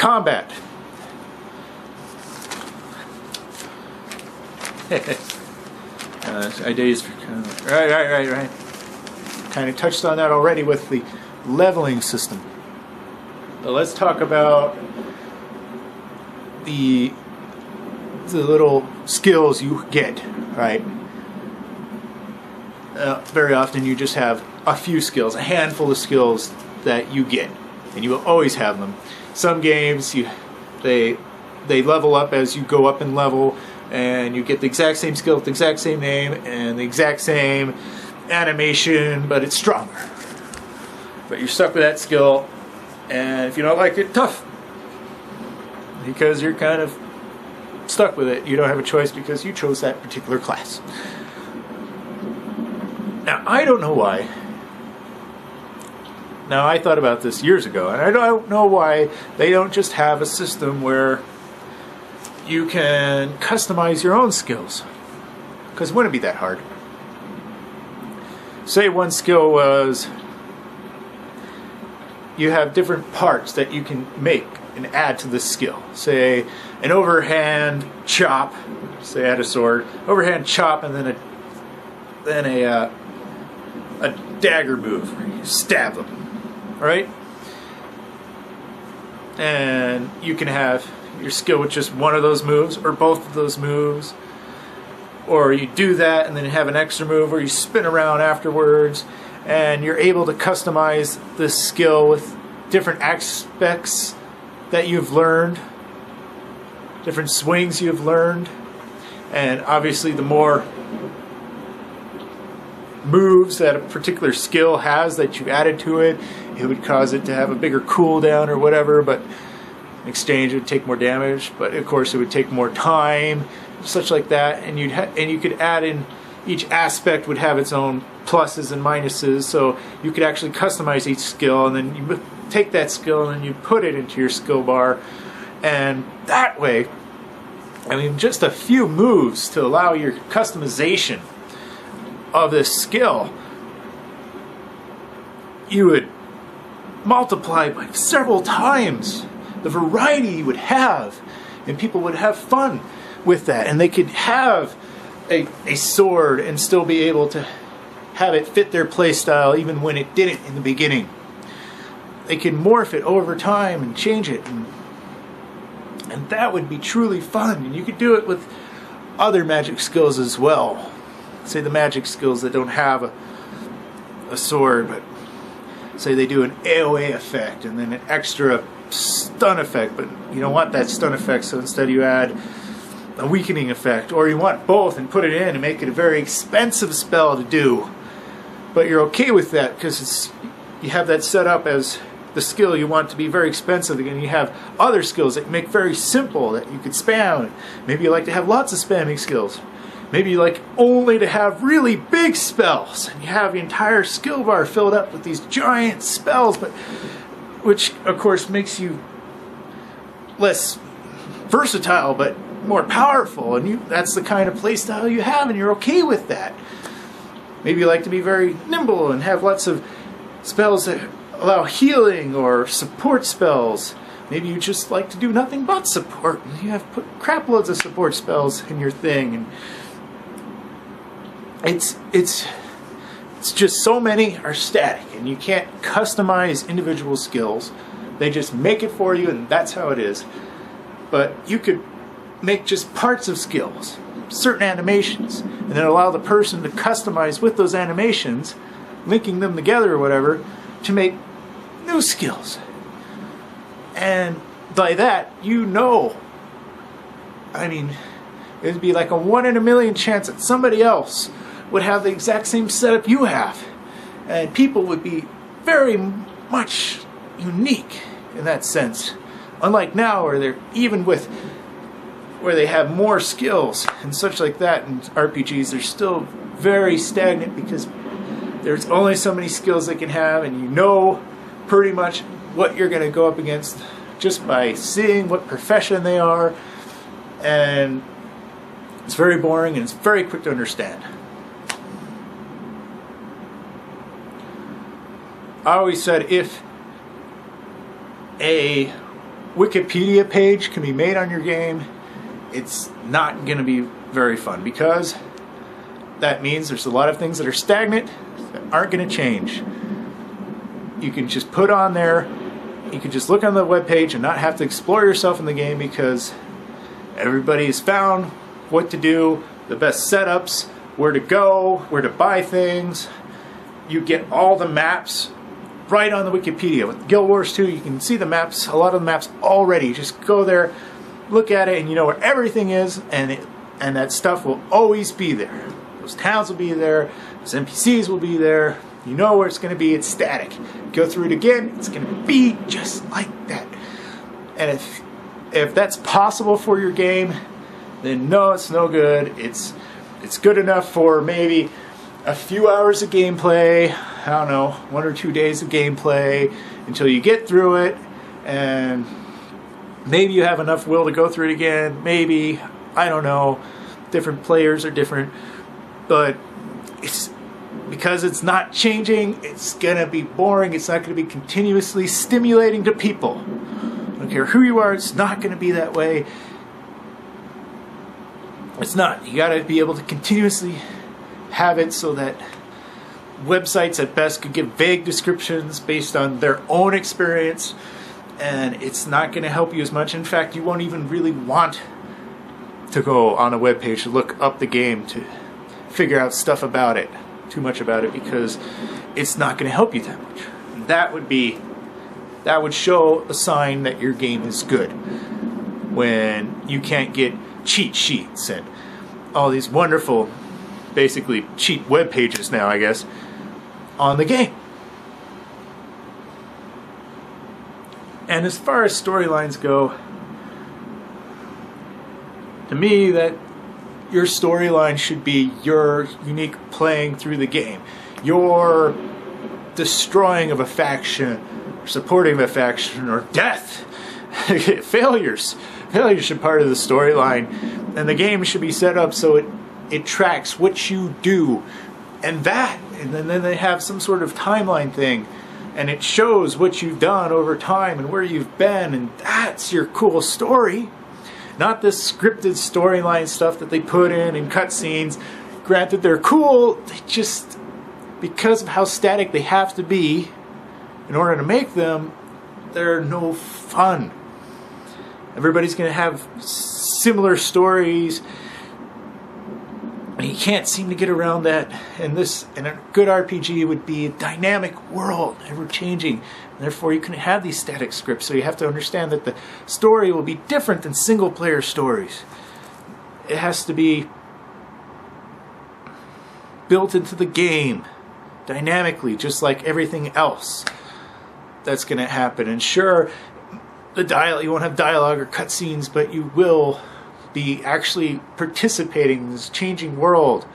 combat. Ideas for right. Kind of touched on that already with the leveling system. But let's talk about the little skills you get, right? Very often you just have a few skills, a handful of skills that you get, and you will always have them. Some games they level up as you go up in level, and you get the exact same skill with the exact same name and the exact same animation, but it's stronger. But you're stuck with that skill, and if you don't like it, tough. Because you're kind of stuck with it. You don't have a choice because you chose that particular class. Now, I don't know why. Now, I thought about this years ago, and I don't know why they don't just have a system where you can customize your own skills. Because it wouldn't be that hard. Say one skill was you have different parts that you can make and add to this skill. Say an overhand chop, say add a sword, overhand chop, and then a dagger move where you stab them, right? And you can have your skill with just one of those moves or both of those moves, or you do that and then have an extra move where you spin around afterwards, and you're able to customize this skill with different aspects that you've learned, different swings you've learned, and obviously the more moves that a particular skill has that you've added to it, it would cause it to have a bigger cooldown or whatever, but in exchange it would take more damage, but of course it would take more time, such like that, and you could add in, each aspect would have its own pluses and minuses, so you could actually customize each skill, and then you take that skill and then you put it into your skill bar, and that way, I mean, just a few moves to allow your customization of this skill, you would multiply by several times the variety you would have, and people would have fun with that, and they could have a sword and still be able to have it fit their play style even when it didn't in the beginning. They can morph it over time and change it, and that would be truly fun. And you could do it with other magic skills as well. Say the magic skills that don't have a sword, but say they do an AoE effect and then an extra stun effect, but you don't want that stun effect, so instead you add a weakening effect, or you want both and put it in and make it a very expensive spell to do, but you're okay with that because you have that set up as the skill you want to be very expensive, and you have other skills that make very simple that you could spam. Maybe you like to have lots of spamming skills. Maybe you like only to have really big spells, and you have the entire skill bar filled up with these giant spells, but which of course makes you less versatile but more powerful, and that's the kind of playstyle you have, and you're okay with that. Maybe you like to be very nimble and have lots of spells that allow healing or support spells. Maybe you just like to do nothing but support, and you have put crap loads of support spells in your thing, and it's just so many are static, and you can't customize individual skills. They just make it for you, and that's how it is. But you could make just parts of skills, certain animations, and then allow the person to customize with those animations, linking them together or whatever, to make new skills. And by that, I mean, it'd be like a 1 in a million chance that somebody else would have the exact same setup you have, and people would be very much unique in that sense. Unlike now, where they're where they have more skills and such like that in RPGs, they're still very stagnant because there's only so many skills they can have, and you know pretty much what you're going to go up against just by seeing what profession they are, and it's very boring and it's very quick to understand. I always said if a Wikipedia page can be made on your game, it's not going to be very fun, because that means there's a lot of things that are stagnant that aren't going to change. You can just put on there, you can just look on the web page and not have to explore yourself in the game, because everybody has found what to do, the best setups, where to go, where to buy things. You get all the maps right on the Wikipedia. With Guild Wars 2, you can see the maps, a lot of the maps already. Just go there, look at it, and you know where everything is, and that stuff will always be there. Those towns will be there, those NPCs will be there. You know where it's going to be, it's static. Go through it again, it's going to be just like that. And if that's possible for your game, then no, it's no good. It's good enough for maybe a few hours of gameplay, I don't know, 1 or 2 days of gameplay, until you get through it, and maybe you have enough will to go through it again, maybe, I don't know, different players are different, but because it's not changing, it's gonna be boring, it's not gonna be continuously stimulating to people. I don't care who you are, it's not gonna be that way. It's not. You gotta be able to continuously have it so that websites at best could give vague descriptions based on their own experience, and it's not going to help you as much. In fact, you won't even really want to go on a web page to look up the game to figure out stuff about it, too much about it, because it's not going to help you that much. That would show a sign that your game is good, when you can't get cheat sheets and all these wonderful, basically cheat web pages now, I guess, on the game. And as far as storylines go, to me, that your storyline should be your unique playing through the game, your destroying of a faction, or supporting of a faction, or death, failures. Failures should be part of the storyline, and the game should be set up so it tracks what you do, and then they have some sort of timeline thing, and it shows what you've done over time and where you've been, and that's your cool story. Not this scripted storyline stuff that they put in cutscenes. Granted, they're cool, they just, because of how static they have to be in order to make them, they're no fun. Everybody's going to have similar stories, and you can't seem to get around that. And a good RPG would be a dynamic world, ever changing. And therefore, you can have these static scripts. So you have to understand that the story will be different than single player stories. It has to be built into the game dynamically, just like everything else that's going to happen. And sure, you won't have dialogue or cutscenes, but you will be actually participating in this changing world,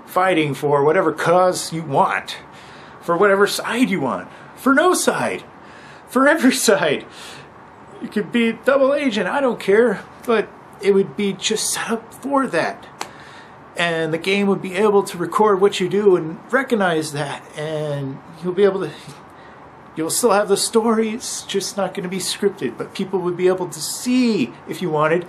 fighting for whatever cause you want, for whatever side you want, for no side, for every side. You could be a double agent, I don't care, but it would be just set up for that. And the game would be able to record what you do and recognize that, and you'll still have the story, it's just not going to be scripted, but people would be able to see, if you wanted,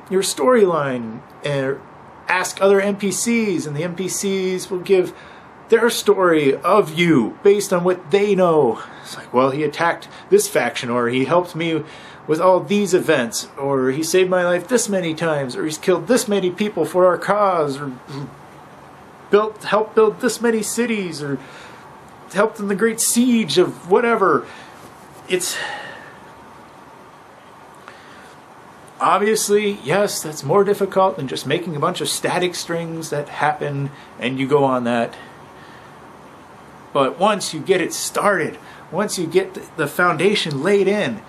your storyline, and ask other NPCs, and the NPCs will give their story of you based on what they know. It's like, well, he attacked this faction, or he helped me with all these events, or he saved my life this many times, or he's killed this many people for our cause, or helped build this many cities, or helped in the great siege of whatever. It's obviously, yes, that's more difficult than just making a bunch of static strings that happen and you go on that. But once you get it started, once you get the foundation laid in,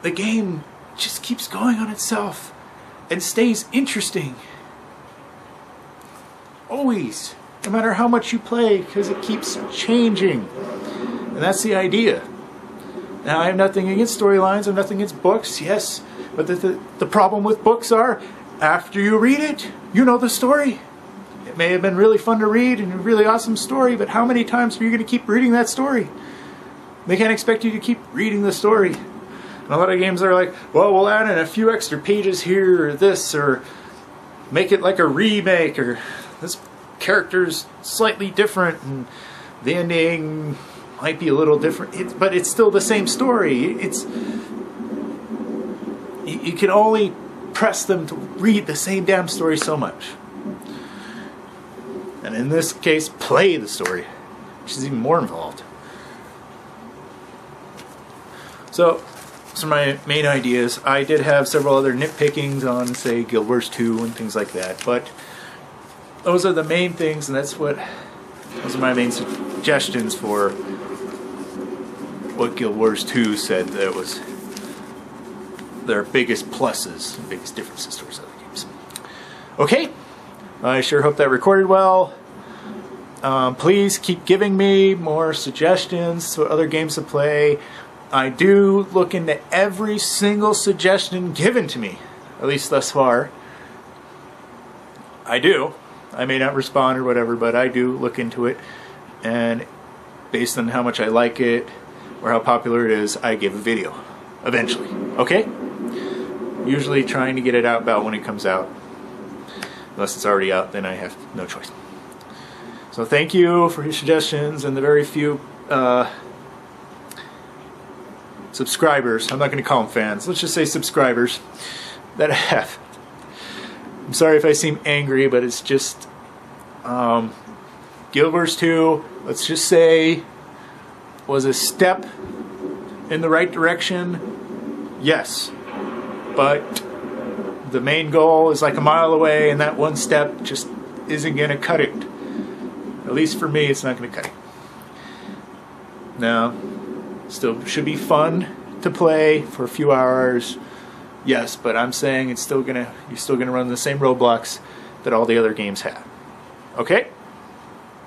the game just keeps going on itself and stays interesting. Always. No matter how much you play, because it keeps changing. And that's the idea. Now, I have nothing against storylines, I have nothing against books, yes. But the problem with books are, after you read it, you know the story. It may have been really fun to read and a really awesome story, but how many times are you going to keep reading that story? They can't expect you to keep reading the story. And a lot of games are like, well, we'll add in a few extra pages here or this, or make it like a remake, or this character's slightly different and the ending might be a little different, but it's still the same story. You can only press them to read the same damn story so much. And in this case, play the story, which is even more involved. So, some of my main ideas. I did have several other nitpickings on, say, Guild Wars 2 and things like that, but those are the main things, and those are my main suggestions for what Guild Wars 2 said that was their biggest pluses, biggest differences towards other games. Okay, I sure hope that recorded well. Please keep giving me more suggestions for other games to play. I do look into every single suggestion given to me, at least thus far. I do. I may not respond or whatever, but I do look into it, and based on how much I like it or how popular it is, I give a video eventually. Okay? Usually trying to get it out about when it comes out. Unless it's already out, then I have no choice. So thank you for your suggestions and the very few subscribers. I'm not going to call them fans. Let's just say subscribers that I have. I'm sorry if I seem angry, but it's just Guild Wars 2, let's just say, was a step in the right direction. Yes. But the main goal is like a mile away, and that one step just isn't going to cut it. At least for me, it's not going to cut it. Now, still should be fun to play for a few hours. Yes, but I'm saying you're still gonna run the same roadblocks that all the other games have. Okay?